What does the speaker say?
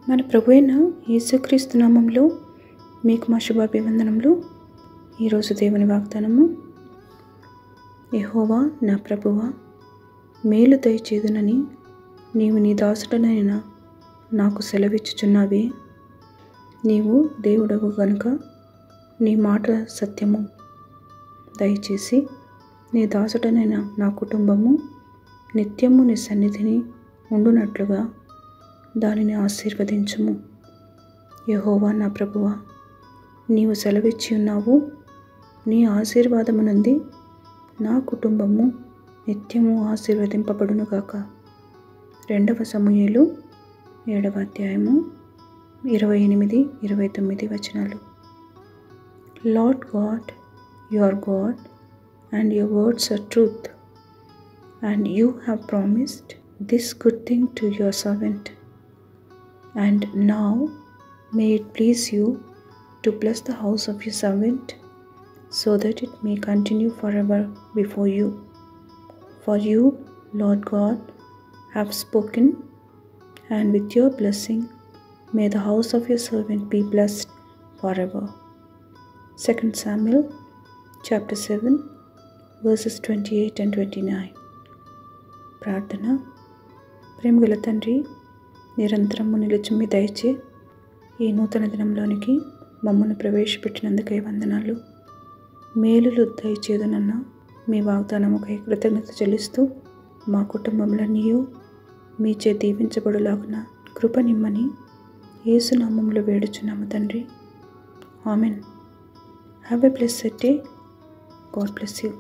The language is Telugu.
మన ప్రభు అయిన యేసుక్రీస్తు నామంలో మీకు మా శుభాభివందనములు. ఈరోజు దేవుని వాగ్దానము. యెహోవా నా ప్రభువా, మేలు దయచేయుదునని నీవు నీ దాసుడనైన నాకు సెలవిచ్చుచున్నావే. నీవు దేవుడవు గనుక నీ మాట సత్యము. దయచేసి నీ దాసుడనైన నా కుటుంబము నిత్యము నీ సన్నిధిని ఉండునట్లుగా దానిని ఆశీర్వదించుము. యెహోవా నా ప్రభువా, నీవు సెలవిచ్చి ఉన్నావు. నీ ఆశీర్వాదము నుండి నా కుటుంబము నిత్యము ఆశీర్వదింపబడునుగాక. 2 సమూయేలు 7వ అధ్యాయము 28-29 వచనాలు. Lord God, you are God, and your words are truth, and you have promised this good thing to your servant. And now may it please you to bless the house of your servant, so that it may continue forever before you. For you, Lord God, have spoken, and with your blessing may the house of your servant be blessed forever. 2 Samuel chapter 7 verses 28 and 29. ప్రార్థన. ప్రేమగల తండ్రి, నిరంతరము నిలుచుమి దయచే ఈ నూతన దినంలోనికి మమ్మల్ని ప్రవేశపెట్టినందుకై వందనాలు. మేలులు దయచేదునన్న మీ వాగ్దానముకై కృతజ్ఞత చెల్లిస్తూ మా కుటుంబంలో నీయు మీచే దీవించబడులాగున కృపనిమ్మని యేసు నామములో వేడుచున్నాము తండ్రి. Amen. Have a blessed day. God bless you.